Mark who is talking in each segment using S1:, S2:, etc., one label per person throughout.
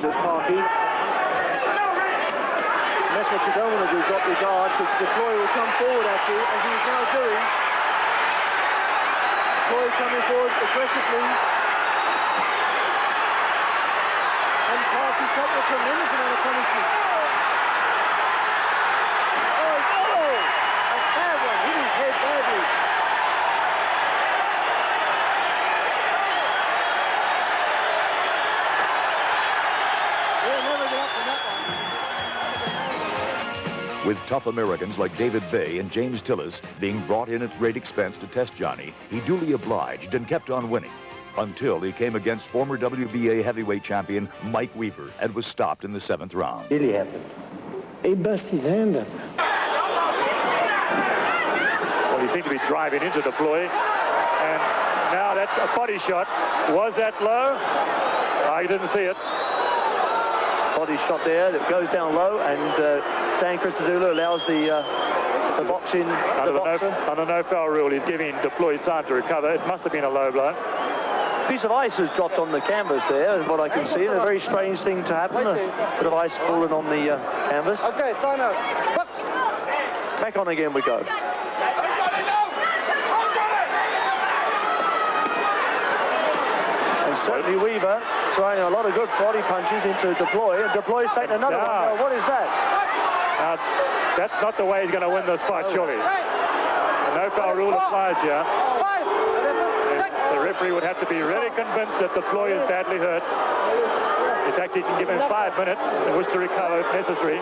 S1: says Parky. And that's what you don't want to do, drop your guard, because Duplooy will come forward at you, as he's now doing. Duplooy coming forward aggressively. And Parky got a tremendous amount of punishment. A bad one, hit his head badly. He'll never get up from that one.
S2: With tough Americans like David Bay and James Tillis being brought in at great expense to test Johnny, he duly obliged and kept on winning, until he came against former WBA heavyweight champion Mike Weaver and was stopped in the 7th round.
S1: Really happened.
S3: He bust his hand up.
S4: Well, he seemed to be driving into Duplooy, and now that's a body shot. Was that low? I didn't see it.
S1: Body shot there that goes down low, and Dan Christodoulou allows the box in.
S4: Under no foul rule, he's giving Duplooy time to recover. It must have been a low blow.
S1: A piece of ice has dropped on the canvas there, is what I can see. And a very strange thing to happen. A bit of ice falling on the canvas.
S5: Okay, time out.
S1: Back on again we go. And certainly Weaver throwing a lot of good body punches into Duplooy, and Duplooy's taking another one. Now, what is that?
S4: That's not the way he's going to win this fight, surely. The no foul rule applies here. The referee would have to be really convinced that Duplooy is badly hurt. In fact, he can give him 5 minutes in which to recover if necessary.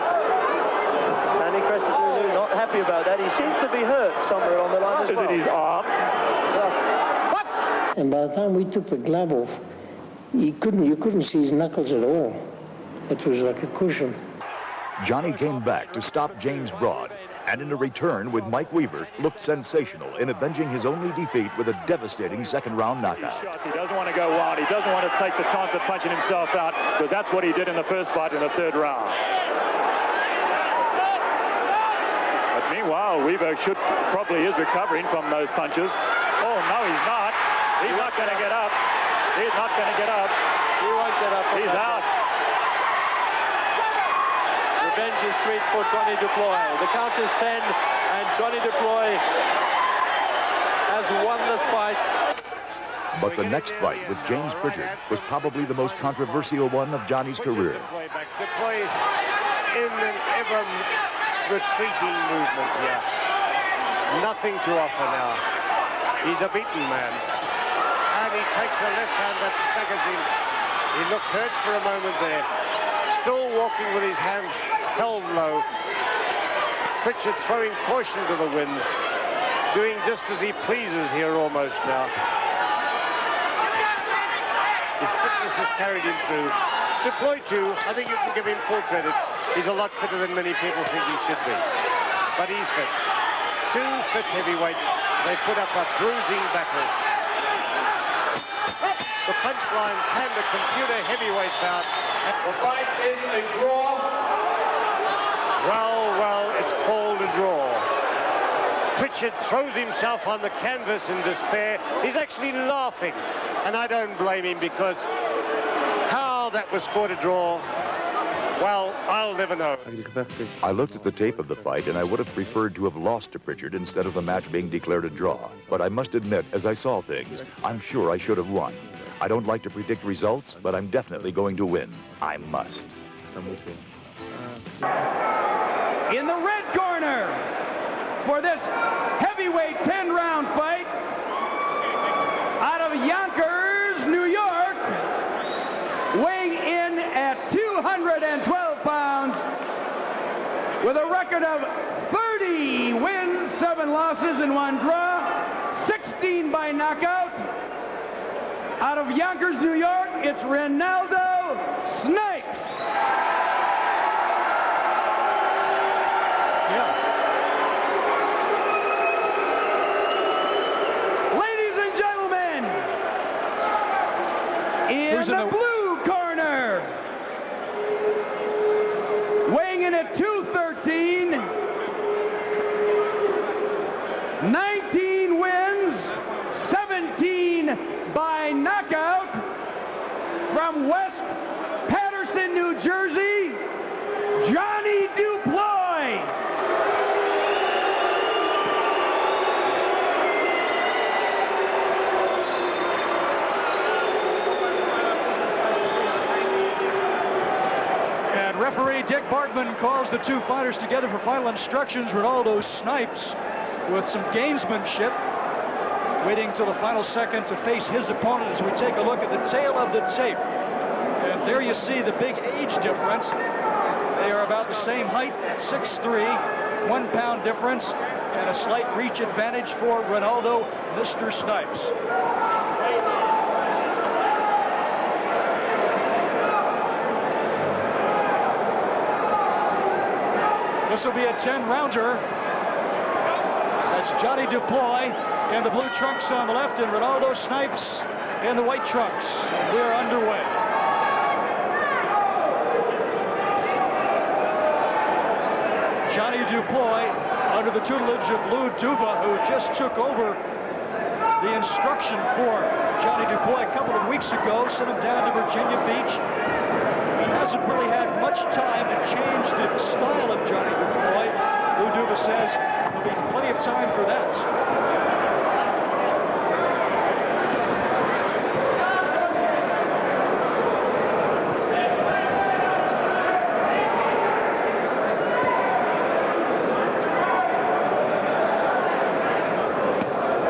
S1: Danny Christodoulou not happy about that. He seems to be hurt somewhere on the line as well.
S4: Is it his arm?
S3: And by the time we took the glove off, you couldn't see his knuckles at all. It was like a cushion.
S2: Johnny came back to stop James Broad, and in a return with Mike Weaver, looked sensational in avenging his only defeat with a devastating 2nd-round knockout.
S4: He doesn't want to go wild. He doesn't want to take the chance of punching himself out, because that's what he did in the first fight in the 3rd round. But meanwhile, Weaver probably is recovering from those punches. Oh, no, he's not. He's not going to get up. He's not going to get up.
S1: He won't get up.
S4: He's out.
S1: Revenge is sweet for Johnny Duplooy. The count is 10, and Johnny Duplooy has won this fight.
S2: But the next fight with James Pritchard was probably the most controversial one of Johnny's career.
S5: Duplooy in an ever retreating movement here. Nothing to offer now. He's a beaten man. And he takes the left hand that staggers him. He looked hurt for a moment there. Still walking with his hands held low. Pritchard throwing caution to the wind. Doing just as he pleases here almost now. His fitness has carried him through. Duplooy too, I think you can give him full credit. He's a lot fitter than many people think he should be. But he's fit. 2 fit heavyweights. They put up a bruising battle. The punchline, can the computer heavyweight bout?
S6: The fight is a draw.
S5: Well, it's called a draw. Pritchard throws himself on the canvas in despair. He's actually laughing, and I don't blame him, because how that was scored a draw, well, I'll never know.
S2: I looked at the tape of the fight, and I would have preferred to have lost to Pritchard instead of the match being declared a draw. But I must admit, as I saw things, I'm sure I should have won. I don't like to predict results, but I'm definitely going to win. I must.
S7: In the red corner for this heavyweight 10-round fight, out of Yonkers, New York, weighing in at 212 pounds, with a record of 30 wins, 7 losses, and 1 draw, 16 by knockout. Out of Yonkers, New York, it's Renaldo Snipes. Ladies and gentlemen, in the blue corner, weighing in at 213, 19 wins, 17 by knockout, from West Patterson, New
S8: Referee Dick Bartman calls the two fighters together for final instructions. Renaldo Snipes with some gamesmanship, waiting till the final second to face his opponent as we take a look at the tail of the tape. And there you see the big age difference. They are about the same height at 6'3", 1 pound difference, and a slight reach advantage for Renaldo, Mr. Snipes. This will be a 10-rounder. That's Johnny Duplooy in the blue trunks on the left and Renaldo Snipes in the white trunks. We are underway. Johnny Duplooy under the tutelage of Lou Duva, who just took over the instruction for Johnny Duplooy a couple of weeks ago, sent him down to Virginia Beach. He hasn't really had much time to change the style of Johnny Duplooy. Lou Duva says there'll be plenty of time for that.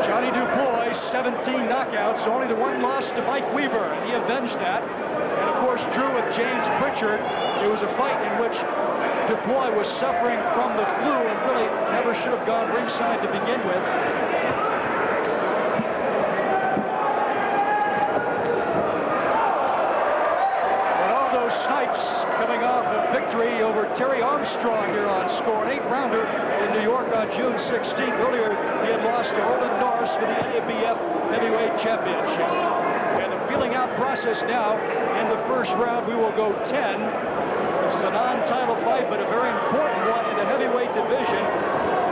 S8: Johnny Duplooy, 17 knockouts, only the one loss to Mike Weaver, and he avenged that. And of course, drew with James Pritchard. It was a fight in which Duplooy was suffering from the flu and really never should have gone ringside to begin with. Renaldo Snipes coming off a victory over Terry Armstrong here on score, an 8-rounder in New York on June 16th. Earlier, he had lost to Roland Norris for the NABF Heavyweight Championship. And the feeling out process now. In the first round, we will go 10. This is a non-title fight, but a very important one in the heavyweight division,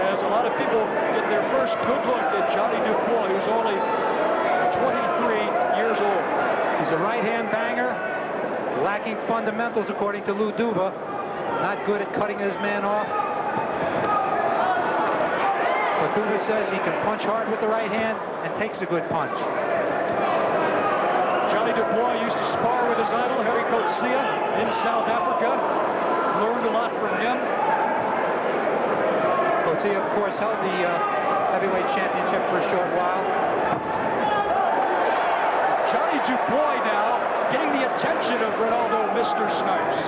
S8: as a lot of people get their first good look at Johnny Duplooy, who's only 23 years old.
S9: He's a right-hand banger, lacking fundamentals according to Lou Duva. Not good at cutting his man off. But Duva says he can punch hard with the right hand and takes a good punch.
S8: Johnny Duplooy used to spar with his idol, Harry Coetzee, in South Africa. Learned a lot from him.
S9: Coetzee, of course, held the heavyweight championship for a short while.
S8: Johnny Duplooy now getting the attention of Renaldo, Mr. Snipes.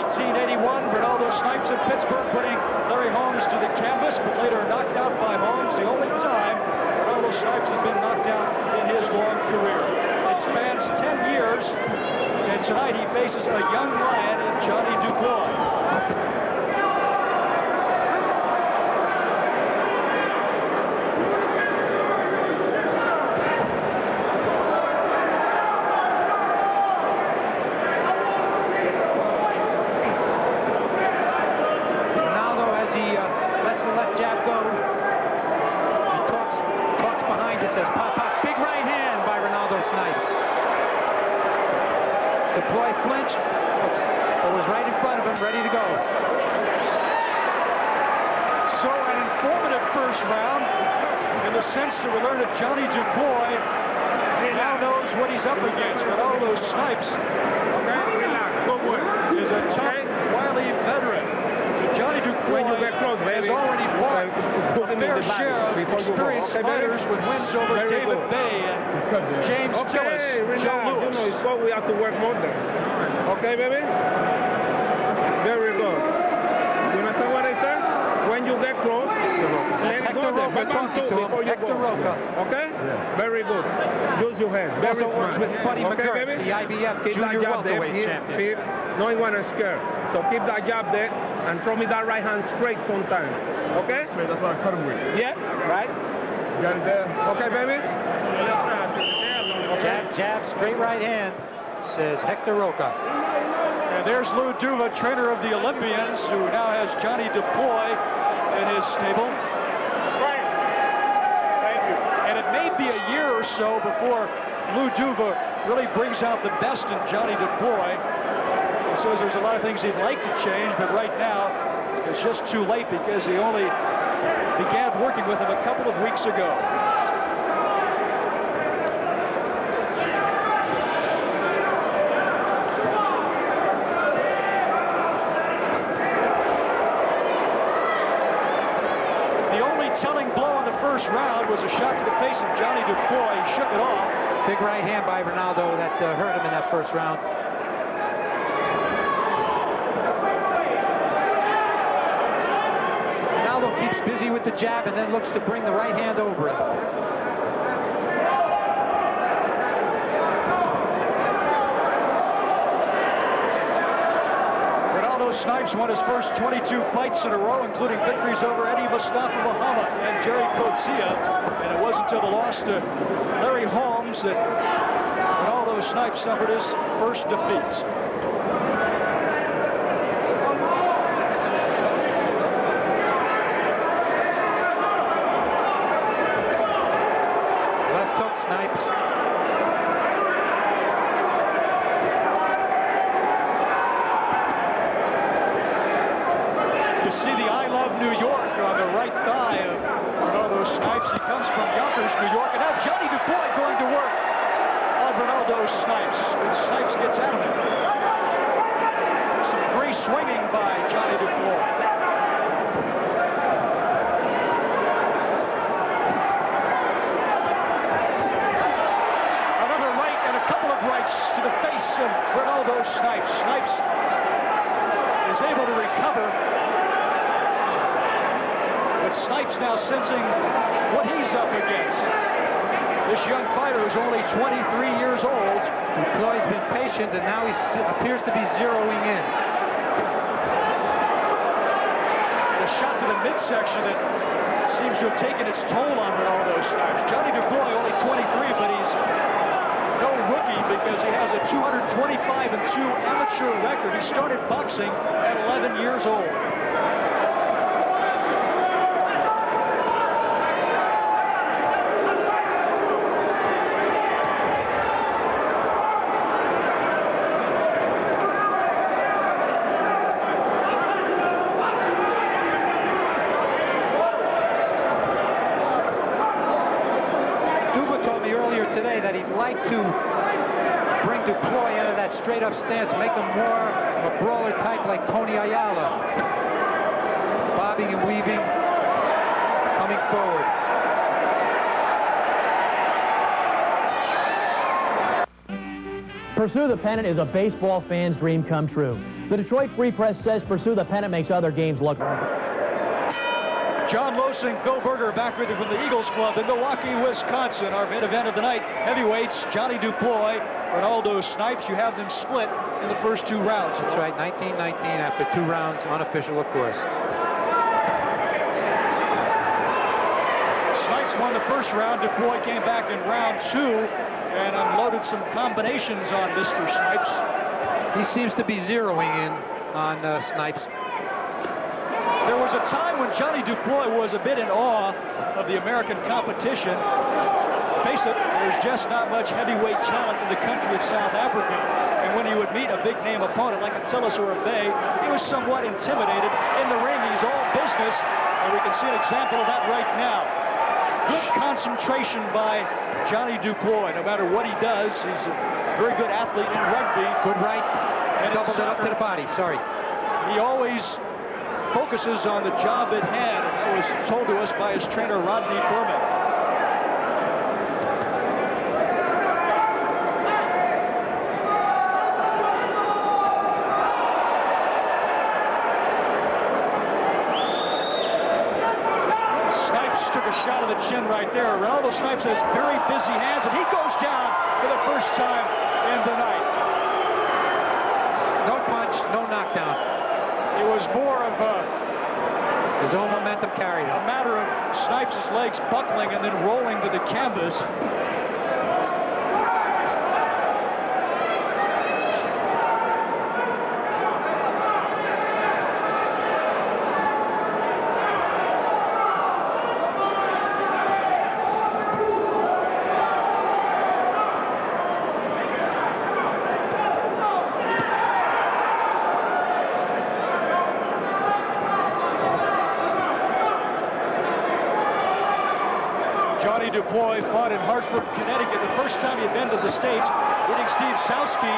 S8: 1981, Renaldo Snipes in Pittsburgh, putting Larry Holmes to the canvas, but later knocked out by Holmes. The only time Renaldo Snipes has been knocked out in his long career. It spans 10 years, and tonight he faces a young lion in Johnny Duplooy.
S9: Duplooy flinched, but was right in front of him, ready to go.
S8: So an informative first round in the sense that we learned that Johnny Duplooy now knows what he's up against. Renaldo Snipes is a tough, wily veteran. But Johnny Duplooy has already fought a fair share of experienced fighters with wins over David Bay and James Tillis, Joe Lewis.
S10: It's what we have to work more than. Okay, baby? Very good. You understand what I said? When you get close, let go there. But don't do before you go. Okay? Yes. Very good. Use your hand. Very
S9: also works with Buddy McGirt,
S10: baby?
S9: the IBF
S10: keep
S9: junior welterweight champion.
S10: No one is scared. So keep that jab there and throw me that right hand straight sometime. Okay?
S11: That's what I cut him with.
S10: Yeah, right?
S11: Got it there.
S10: Okay, baby?
S9: Jab, straight right hand, says Hector Roca.
S8: And there's Lou Duva, trainer of the Olympians, who now has Johnny Duplooy in his stable.
S10: Thank you.
S8: And it may be a year or so before Lou Duva really brings out the best in Johnny Duplooy. He says there's a lot of things he'd like to change, but right now it's just too late because he only began working with him a couple of weeks ago. only telling blow in the first round was a shot to the face of Johnny Duplooy. He shook it off.
S9: Big right hand by Renaldo that hurt him in that first round. Renaldo keeps busy with the jab and then looks to bring the right hand over it. Snipes won his first 22 fights in a row, including victories over Eddie Mustafa Muhammad and Jerry Coetzee. And it wasn't until the loss to Larry Holmes that Renaldo Snipes suffered his first defeat. Left hook, Snipes. New York on the right thigh of Renaldo Snipes. He comes from Yonkers, New York, and now Johnny Duplooy going to work on Renaldo Snipes. And Snipes gets out of it. Some free swinging by Johnny Duplooy. Another right and a couple of rights to the face of Renaldo Snipes. Snipes is able to recover. Snipes now sensing what he's up against. This young fighter is only 23 years old. Duplooy's been patient, and now he appears to be zeroing in. The shot to the midsection that seems to have taken its toll on Renaldo Snipes. Johnny Duplooy only 23, but he's no rookie because he has a 225-2 amateur record. He started boxing at 11 years old. That he'd like to bring Duplooy out of that straight-up stance, make him more of a brawler type like Tony Ayala. Bobbing and weaving, coming forward.
S12: Pursue the Pennant is a baseball fan's dream come true. The Detroit Free Press says Pursue the Pennant makes other games look...
S8: John Losing, Bill Berger back with you from the Eagles Club in Milwaukee, Wisconsin. Our main event of the night, heavyweights, Johnny Duplooy, Renaldo Snipes. You have them split in the first two rounds.
S9: That's right, 19-19 after 2 rounds, unofficial, of course.
S8: Snipes won the first round. Duplooy came back in round 2 and unloaded some combinations on Mr. Snipes.
S9: He seems to be zeroing in on Snipes.
S8: There was a time when Johnny Duplooy was a bit in awe of the American competition. Face it, there's just not much heavyweight talent in the country of South Africa. And when he would meet a big-name opponent like a Tillis or a Bay, he was somewhat intimidated. In the ring, he's all business, and we can see an example of that right now. Good concentration by Johnny Duplooy. No matter what he does, he's a very good athlete in rugby.
S9: Good right, and doubled it up to the body, sorry.
S8: He always focuses on the job at hand, and that was told to us by his trainer, Rodney Berbick. Snipes took a shot of the chin right there. Renaldo Snipes has very busy hands, and he goes down for the first time in the night.
S9: No punch, no knockdown.
S8: It was more of
S9: his own momentum carried him.
S8: A matter of Snipes' legs buckling and then rolling to the canvas. Johnny Duplooy fought in Hartford, Connecticut, the first time he had been to the States, hitting Steve Sowski.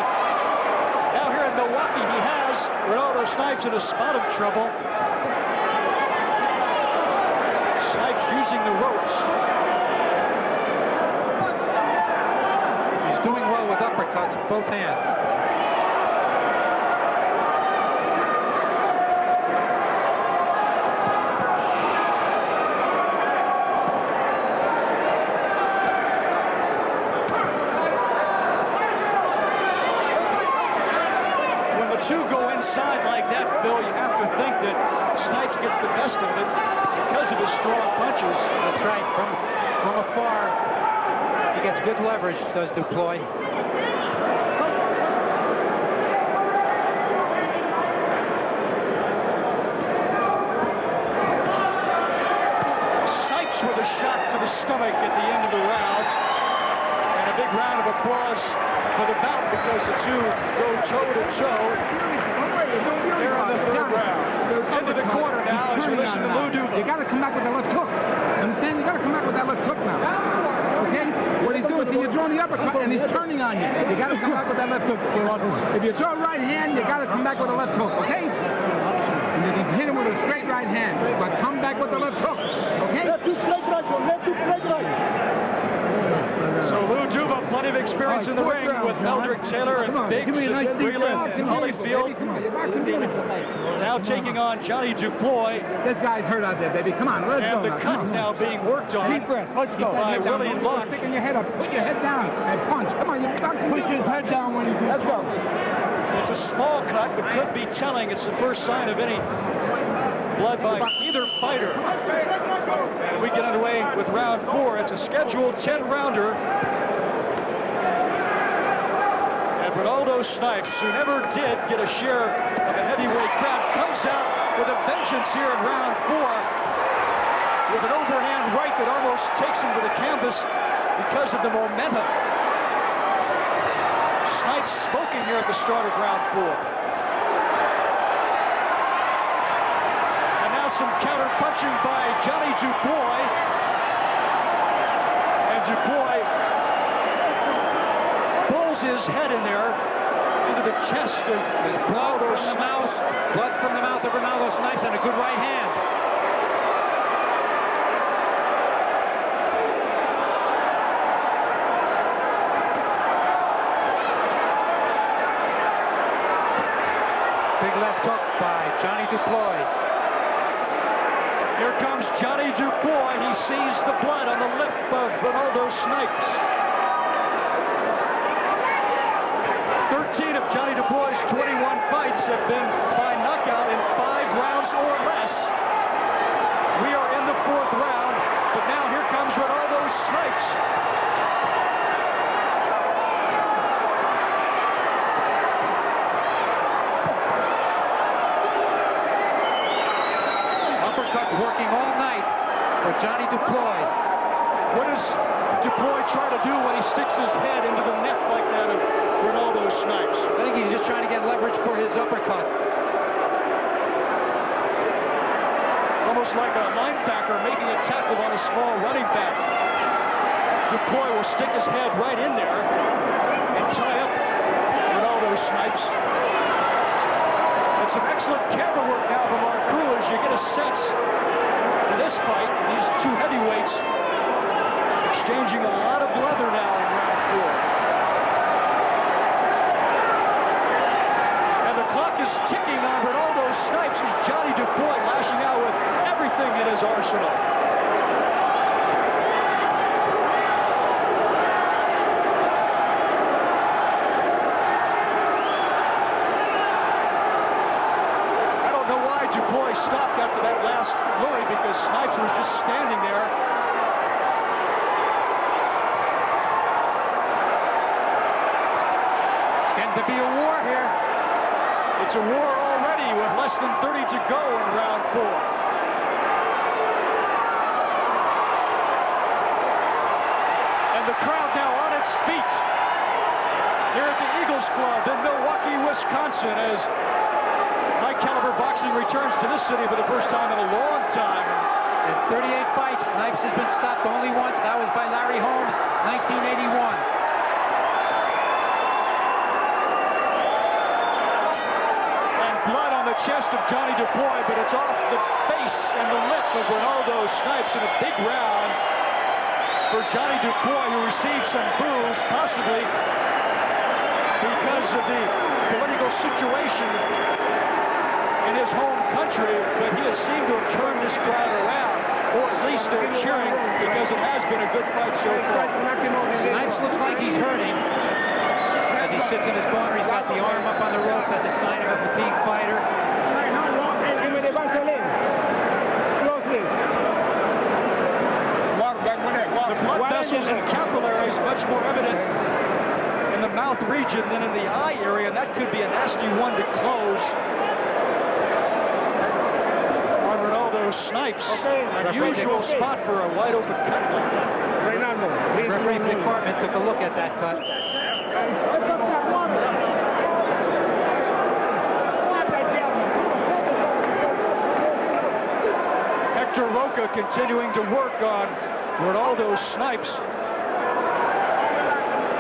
S8: Now here in Milwaukee, he has Renaldo Snipes in a spot of trouble. Snipes
S13: both hands.
S9: When the two go inside like that, Bill, you have to think that Snipes gets the best of it because of his strong punches.
S13: That's right. From afar, he gets good leverage, does Duplooy.
S9: Snipes with a shot to the stomach at the end of the round. And a big round of applause for the bout because the two go toe-to-toe there on the third round. Into the corner now as we listen to Lou Duva.
S10: You got to come back with the left hook. Understand? You got to come back with that left hook now. Okay? What he's doing, see, you're throwing the uppercut and he's turning on you. You got to come back with that left hook. If you throw right hand, you got to come back with the left hook. Okay? And you can hit him with a straight right hand, but come back with the left hook. Okay? Left two straight right, left two straight right.
S9: So Lou Duva, plenty of experience in the ring with Meldrick Taylor and Biggs and Freeland and Holyfield. Now taking on Johnny Duplooy.
S10: This guy's hurt out there, baby. Come on, let's go.
S9: And the cut now being worked on by Willie Luck.
S10: Sticking your head up. Put your head down and punch. Come on, you've got to put your head down when you do. Let's go.
S9: It's a small cut, but could be telling. It's the first sign of any blood by either fighter. And we get underway with round 4. It's a scheduled 10-rounder. And Renaldo Snipes, who never did get a share of a heavyweight crown, comes out with a vengeance here in round 4 with an overhand right that almost takes him to the canvas because of the momentum. Snipes smoking here at the start of round 4. Some counter punching by Johnny Duplooy. And Duplooy pulls his head in there into the chest of Renaldo Snipes.
S13: Blood from the mouth of Renaldo Snipes and a good right hand. Big left hook by Johnny Duplooy.
S9: Here comes Johnny Duplooy. He sees the blood on the lip of Renaldo Snipes. 13 of Johnny Duplooy's 21 fights have been by knockout in 5 rounds or less. We are in the 4th round, but now here comes Renaldo Snipes.
S13: Working all night for Johnny Duplooy.
S9: What does Duplooy try to do when he sticks his head into the neck like that of Renaldo Snipes?
S13: I think he's just trying to get leverage for his uppercut.
S9: Almost like a linebacker making a tackle on a small running back. Duplooy will stick his head right in there and tie up Renaldo Snipes. And some excellent camera work now from our crew as you get a sense in this fight. These two heavyweights exchanging a lot of leather now in round 4. And the clock is ticking on Renaldo Snipes as Johnny Duplooy lashing out with everything in his arsenal. Duplooy stopped after that last flurry because Snipes was just standing there.
S13: It's getting to be a war here.
S9: It's a war already with less than 30 to go in round 4. And the crowd now on its feet here at the Eagles Club in Milwaukee, Wisconsin, as high-caliber boxing returns to this city for the first time in a long time.
S13: In 38 fights, Snipes has been stopped only once. That was by Larry Holmes, 1981.
S9: And blood on the chest of Johnny Duplooy, but it's off the face and the lip of Renaldo Snipes in a big round for Johnny Duplooy, who received some boos, possibly because of the political situation in his home country, but he has seemed to have turned this crowd around, or at least they're cheering because it has been a good fight so far.
S13: Snipes looks like he's hurting. As he sits in his corner, he's got the arm up on the rope. That's a sign of a fatigued fighter.
S9: The blood vessels and capillaries much more evident in the mouth region than in the eye area, and that could be a nasty one to close on Renaldo Snipes. Unusual spot for a wide open cut like that.
S10: Renaldo.
S13: The referee department took a look at that cut.
S9: Hector Roca continuing to work on Renaldo Snipes.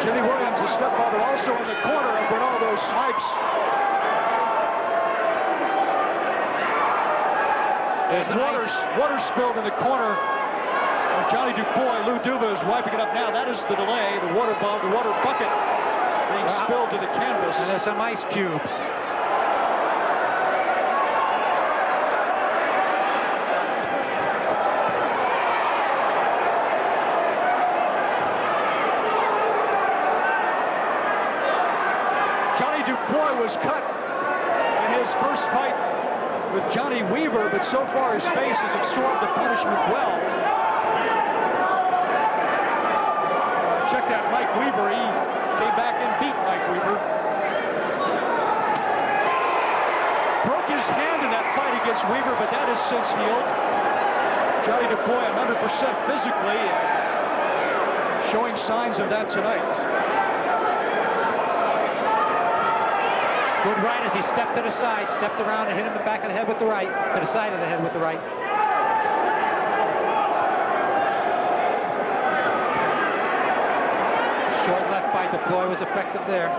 S9: Jimmy Williams, his stepfather, also in the corner of Renaldo Snipes. There's water spilled in the corner of Johnny Duplooy. Lou Duva is wiping it up now. That is the delay. The water bucket being spilled to the canvas.
S13: And there's some ice cubes.
S9: Duplooy was cut in his first fight with Johnny Weaver, but so far his face has absorbed the punishment well. Check out Mike Weaver. He came back and beat Mike Weaver. Broke his hand in that fight against Weaver, but that has since healed. Johnny Duplooy 100% physically, showing signs of that tonight.
S13: Good right as he stepped to the side, stepped around and hit him in the back of the head with the right, to the side of the head with the right. Short left by Duplooy was effective there.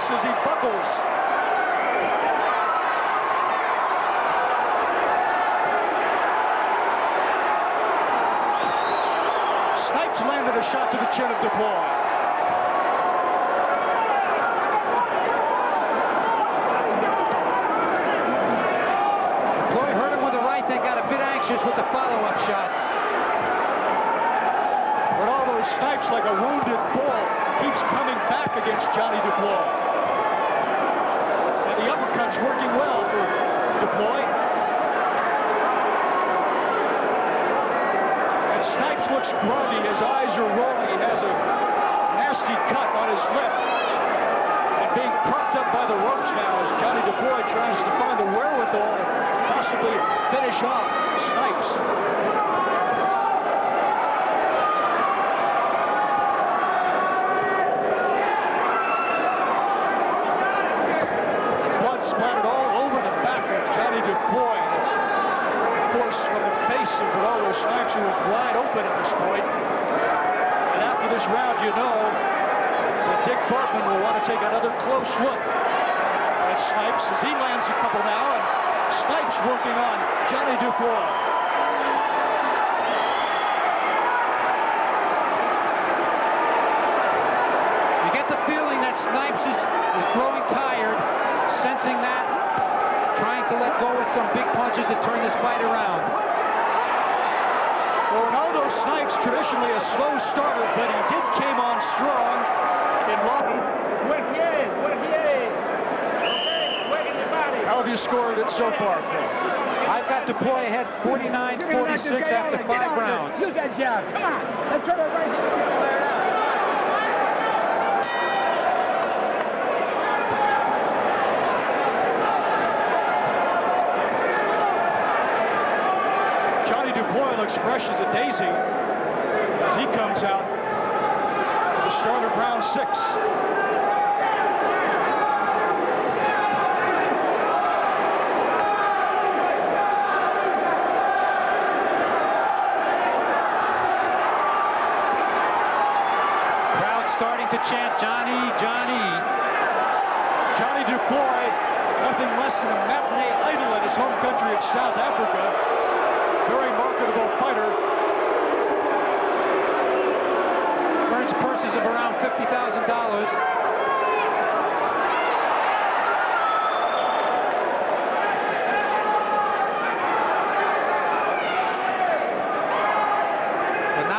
S9: As he buckles. Snipes landed a shot to the chin of Duplooy. Duplooy hurt him with the right, then got a bit anxious with the follow-up shots. Renaldo Snipes, like a wounded bull, keeps coming back against Johnny Duplooy. The uppercut's working well for Duplooy. And Snipes looks groggy. His eyes are rolling. He has a nasty cut on his lip. And being propped up by the ropes now as Johnny Duplooy tries to find the wherewithal to possibly finish off Snipes. Splattered all over the back of Johnny Duplooy. And it's, of course, from the face of Renaldo Snipes, who was wide open at this point. And after this round, you know that Dick Bartman will want to take another close look at Snipes as he lands a couple now, and Snipes working on Johnny Duplooy.
S13: You get the feeling that Snipes is growing tired. Sensing that, trying to let go with some big punches to turn this fight around.
S9: Well, Renaldo Snipes, traditionally a slow starter, but he came on strong in lobby. How have you scored it so far, Phil?
S13: I've got Duplooy ahead 49-46 after 5 rounds.
S7: Use that jab. Come on. Let's try to right here.
S9: Looks fresh as a daisy as he comes out at the start of round 6.
S13: starting to chant, Johnny, Johnny.
S8: Johnny Duplooy, nothing less than a matinee idol in his home country of South Africa. Very marketable fighter.
S13: Earns purses of around $50,000.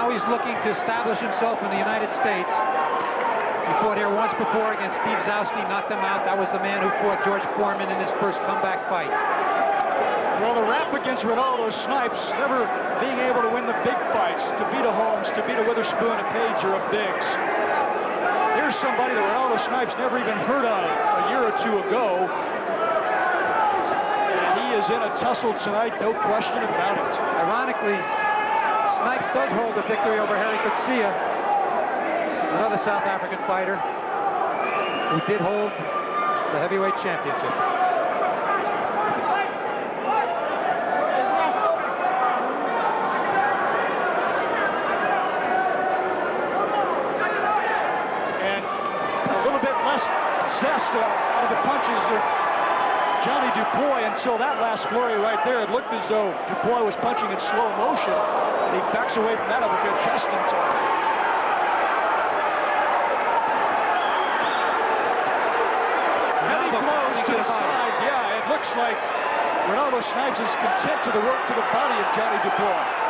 S13: He's looking to establish himself in the United States. He fought here once before against Steve Zowski, knocked him out. That was the man who fought George Foreman in his first comeback fight.
S8: Well, the rap against Renaldo Snipes, never being able to win the big fights, to beat a Holmes, to beat a Witherspoon, a Page, or a Biggs. Here's somebody that Renaldo Snipes never even heard of a year or two ago. And he is in a tussle tonight, no question about it.
S13: Ironically, Snipes does hold the victory over Harry Kutsia, another South African fighter who did hold the heavyweight championship.
S8: And a little bit less zest out of the punches of Johnny Duplooy until that last flurry right there. It looked as though Duplooy was punching in slow motion. He backs away from that with a good chest into it. Heavy blows to the side. Yeah, it looks like Renaldo Snipes is content to the work to the body of Johnny Duplooy.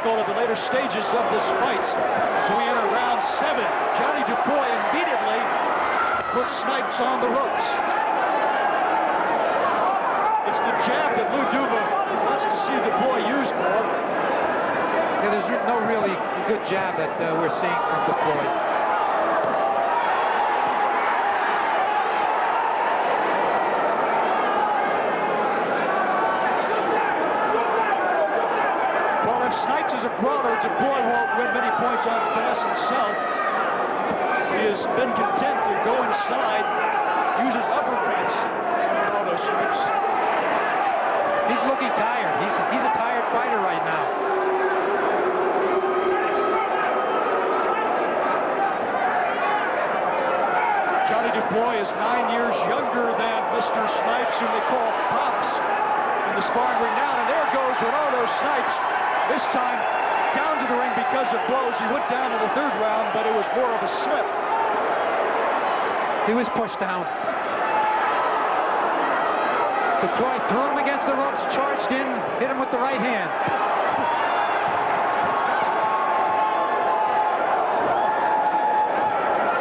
S8: Of the later stages of this fight. So we enter round 7. Johnny Duplooy immediately puts Snipes on the ropes. It's the jab that Lou Duva wants to see Duplooy use more.
S13: Yeah, there's no really good jab that we're seeing from Duplooy.
S8: As a brawler, Duplooy won't win many points on finesse himself. He has been content to go inside, use his uppercuts on all those Snipes.
S13: He's looking tired. He's a tired fighter right now.
S8: Johnny Duplooy is 9 years younger than Mr. Snipes, whom they call Pops in the sparring ring now. And there goes Renaldo Snipes. This time, down to the ring because of blows. He went down in the 3rd round, but it was more of a slip.
S13: He was pushed down. Duplooy threw him against the ropes, charged in, hit him with the right hand.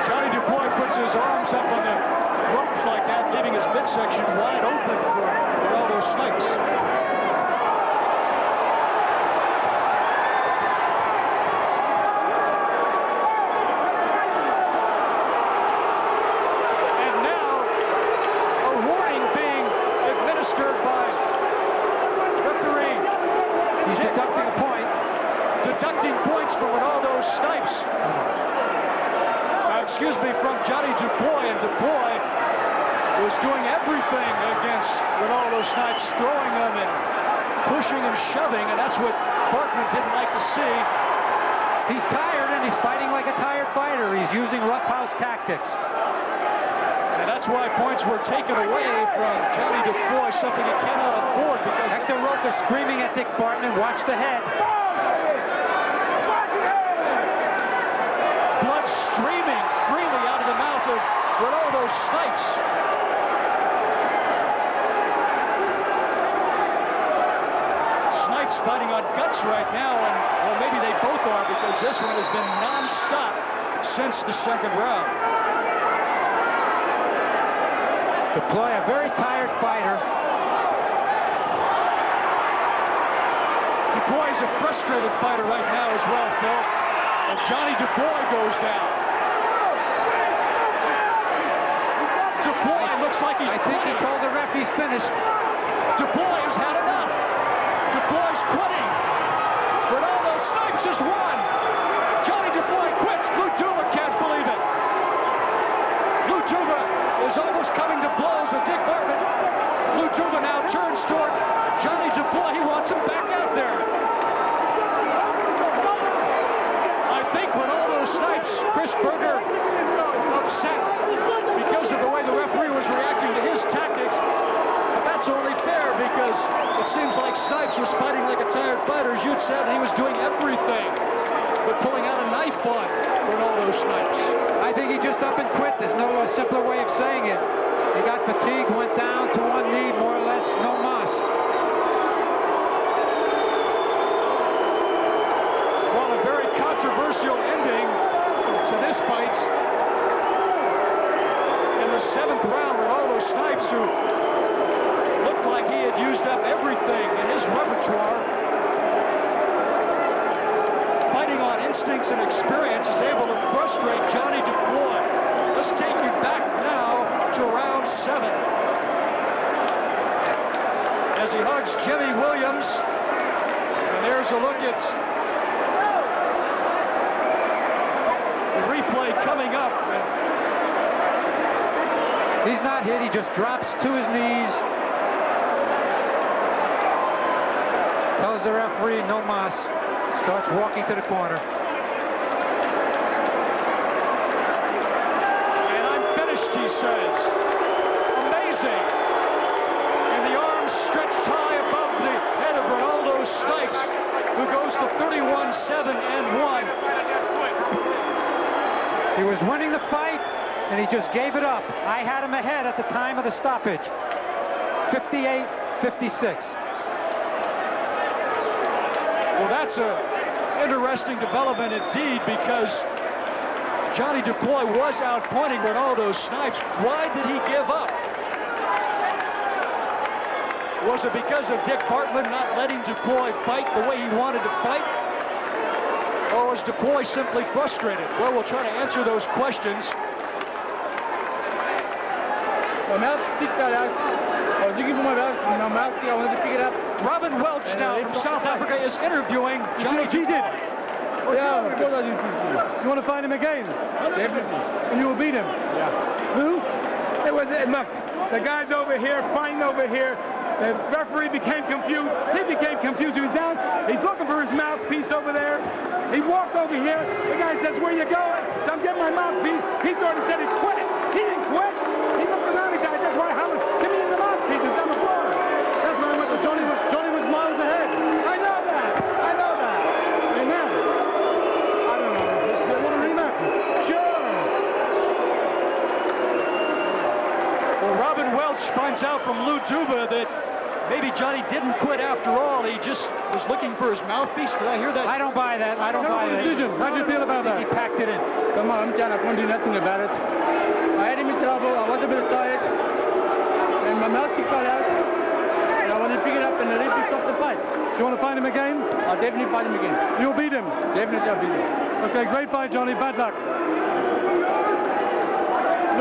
S8: Johnny Duplooy puts his arms up on the ropes like that, leaving his midsection wide open for Renaldo Snipes. Johnny Duplooy, and Duplooy was doing everything against Renaldo Snipes, throwing him and pushing and shoving, and that's what Barkman didn't like to see.
S13: He's tired, and he's fighting like a tired fighter. He's using roughhouse tactics.
S8: And that's why points were taken away from Johnny Duplooy, something he cannot afford, because
S13: Hector Roca screaming at Dick Bartman, watch the head. Blood streaming freely out of the mouth of Renaldo Snipes.
S8: guts right now, and well, maybe they both are, because this one has been non-stop since the second round.
S13: Duplooy, a very tired fighter.
S8: Duplooy is a frustrated fighter right now as well, Phil. And Johnny Duplooy goes down. Duplooy looks like he's quitting.
S13: I think he told the ref he's finished.
S8: Duplooy has had enough. Duplooy's quitting. Renaldo Snipes has won. Johnny Duplooy quits. Lou Duba can't believe it. Lou Duba is almost coming to blows with Dick Bartman. Lou Duba now turns toward Johnny Duplooy. He wants him back out there. I think Renaldo Snipes, Chris Berger, upset because of the way the referee was reacting to his tactics. But that's only fair, because it seems like Snipes was fighting like a tired fighter, as you'd said, and he was doing everything but pulling out a knife on Renaldo Snipes.
S13: I think he just up and quit. There's no simpler way of saying it. He got fatigued, went down to one knee, more or less, no mas.
S8: Well, a very controversial ending to this fight. In the seventh round, Renaldo Snipes, who looked like he had used up everything in his repertoire, fighting on instincts and experience, is able to frustrate Johnny Duplooy. Let's take you back now to round 7. As he hugs Jimmy Williams, and there's a look at the replay coming up.
S13: He's not hit, he just drops to his knees. Tells the referee no mas. Starts walking to the corner.
S8: And I'm finished, he says. Amazing. And the arms stretched high above the head of Renaldo Snipes, who goes to 31-7-1.
S13: He was winning the fight, and he just gave it up. I had him ahead at the time of the stoppage. 58-56.
S8: Well, that's an interesting development indeed, because Johnny Duplooy was outpointing Renaldo Snipes. Why did he give up? Was it because of Dick Bartman not letting Duplooy fight the way he wanted to fight? Or was Duplooy simply frustrated? Well, we'll try to answer those questions. Robin Welch now from South Africa is interviewing Johnny Duplooy.
S10: Yeah, you want to find him again? Definitely. And you will beat him? Yeah. Who? It was, look, the guy's over here, fighting over here. The referee became confused. He became confused. He was down. He's looking for his mouthpiece over there. He walked over here. The guy says, where you going? So I'm getting my mouthpiece. He thought he said he quit. He didn't quit. He looked around. The guy said, why, how much? Give me the mouthpiece. It's on the floor. That's when I went to Johnny. Johnny was miles ahead. I know that. I know that. Amen. I don't know. You want a rematch? Sure.
S8: Well, Robin Welch finds out from Lou Duba that maybe Johnny didn't quit after all. He just was looking for his mouthpiece. Did I hear that?
S13: I don't buy that. I don't buy that.
S10: How'd you feel about that?
S13: He packed it in.
S10: Come on, I'm trying to do nothing about it. I had him in trouble. I was a bit tired. And my mouthpiece fell out. And I wanted to pick it up and the referee stopped the fight. You want to fight him again? I'll definitely fight him again. You'll beat him? Definitely I'll beat him. Okay, great fight, Johnny. Bad luck.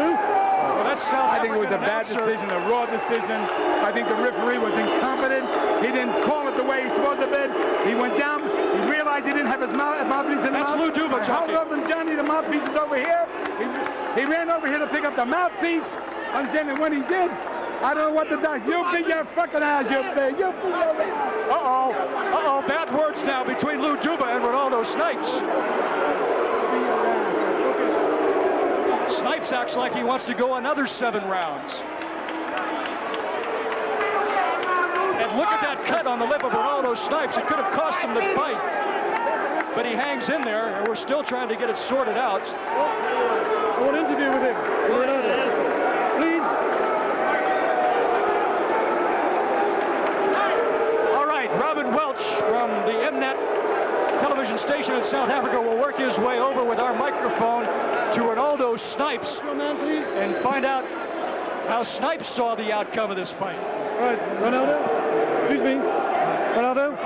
S10: Lou?
S8: I
S10: think it was a bad decision, a raw decision. I think the referee was incompetent. He didn't call it the way he supposed to have been. He went down. He realized he didn't have his mouthpiece in the mouth.
S8: That's Lou Duba talking.
S10: Held up and Johnny, the mouthpiece is over here. He ran over here to pick up the mouthpiece. Understanding when he did, I don't know what to do. You beat your fucking ass, you big. You beat your ass.
S8: Uh-oh. Uh-oh. Bad words now between Lou Duba and Renaldo Snipes. Snipes acts like he wants to go another 7 rounds. And look at that cut on the lip of Renaldo Snipes. It could have cost him the fight. But he hangs in there, and we're still trying to get it sorted out.
S10: I want to interview with him. Please.
S8: All right. right, Robin Welch from the Mnet television station in South Africa will work his way over with our microphone to Renaldo Snipes and find out how Snipes saw the outcome of this fight.
S10: All right, Renaldo. Excuse me. Renaldo?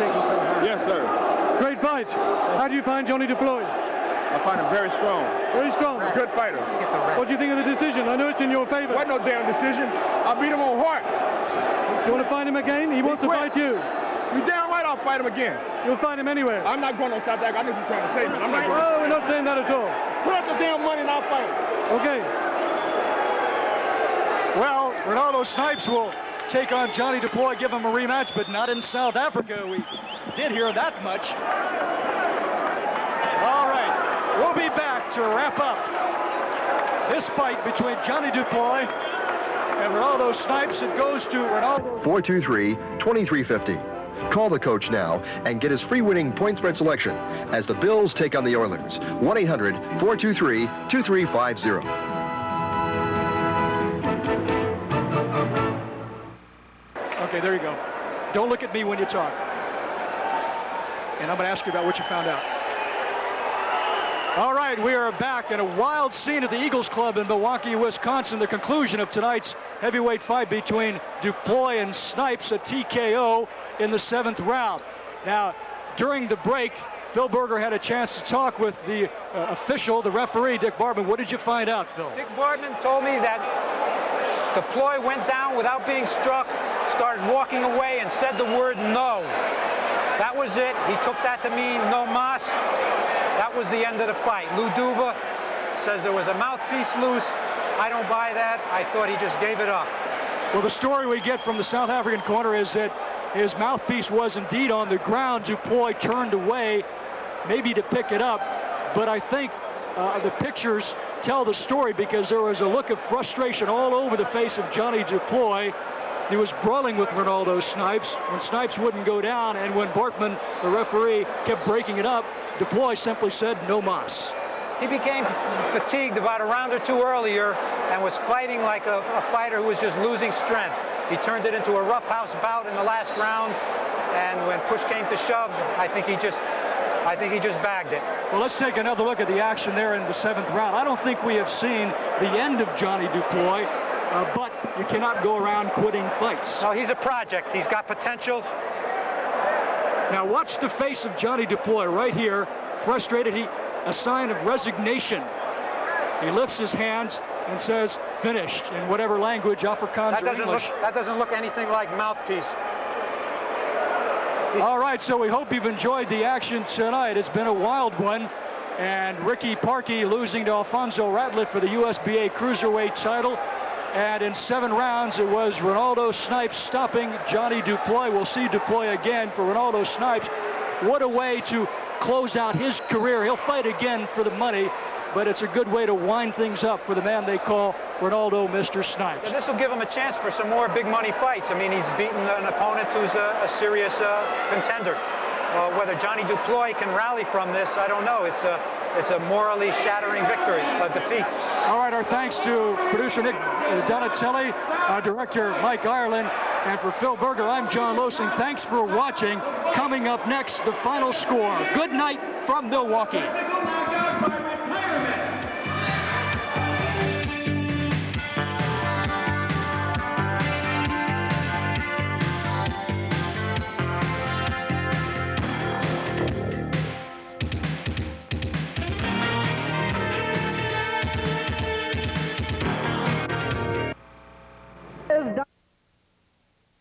S11: Yes, sir.
S10: Great fight. How do you find Johnny Duplooy?
S11: I find him very strong.
S10: Very strong.
S11: Good fighter.
S10: What do you think of the decision? I know it's in your favor.
S11: Wasn't no damn decision. I beat him on heart.
S10: You want to fight him again? He wants to fight you.
S11: You damn right I'll fight him again.
S10: You'll fight him anywhere.
S11: I'm not going on South Africa. I know you're trying to save me. I'm not going.
S10: Oh, we're not saying that at all.
S11: Put up the damn money and I'll fight him.
S10: Okay.
S8: Well, Renaldo Snipes will take on Johnny Duplooy, give him a rematch, but not in South Africa. We did hear that much. All right, we'll be back to wrap up this fight between Johnny Duplooy and Renaldo Snipes. It goes to Renaldo.
S14: 423-2350. Call the coach now and get his free winning point spread selection as the Bills take on the Oilers. 1-800-423-2350.
S8: Okay, there you go. Don't look at me when you talk. And I'm going to ask you about what you found out. All right, we are back in a wild scene at the Eagles Club in Milwaukee, Wisconsin. The conclusion of tonight's heavyweight fight between Duplooy and Snipes, a TKO in the 7th round. Now, during the break, Phil Berger had a chance to talk with the official, the referee, Dick Barbman. What did you find out, Phil?
S15: Dick Barbman told me that Duplooy went down without being struck, started walking away, and said the word no. That was it. He took that to mean no mas. That was the end of the fight. Lou Duva says there was a mouthpiece loose. I don't buy that. I thought he just gave it up.
S8: Well, the story we get from the South African corner is that his mouthpiece was indeed on the ground. Duplooy turned away, maybe to pick it up. But I think the pictures tell the story because there was a look of frustration all over the face of Johnny Duplooy. He was brawling with Renaldo Snipes when Snipes wouldn't go down, and when Barkman, the referee, kept breaking it up, Duplooy simply said no mas.
S15: He became fatigued about a round or two earlier and was fighting like a fighter who was just losing strength. He turned it into a roughhouse bout in the last round, and when push came to shove, I think he just bagged it.
S8: Well, let's take another look at the action there in the 7th round. I don't think we have seen the end of Johnny Duplooy, but you cannot go around quitting fights.
S15: No, he's a project. He's got potential.
S8: Now watch the face of Johnny Duplooy right here, frustrated. A sign of resignation. He lifts his hands and says, finished, in whatever language, Afrikaans or English.
S15: That doesn't look anything like mouthpiece.
S8: All right, so we hope you've enjoyed the action tonight. It's been a wild one. And Ricky Parkey losing to Alfonso Ratliff for the USBA Cruiserweight title. And in 7 rounds, it was Renaldo Snipes stopping Johnny Duplooy. We'll see Duplooy again for Renaldo Snipes. What a way to close out his career. He'll fight again for the money, but it's a good way to wind things up for the man they call Renaldo Mr. Snipes.
S15: Yeah, this will give him a chance for some more big money fights. I mean, he's beaten an opponent who's a serious contender. Whether Johnny Duplooy can rally from this, I don't know. It's a morally shattering victory, a defeat.
S8: All right, our thanks to producer Nick Donatelli, our director Mike Ireland, and for Phil Berger, I'm John Losing. Thanks for watching. Coming up next, the final score. Good night from Milwaukee.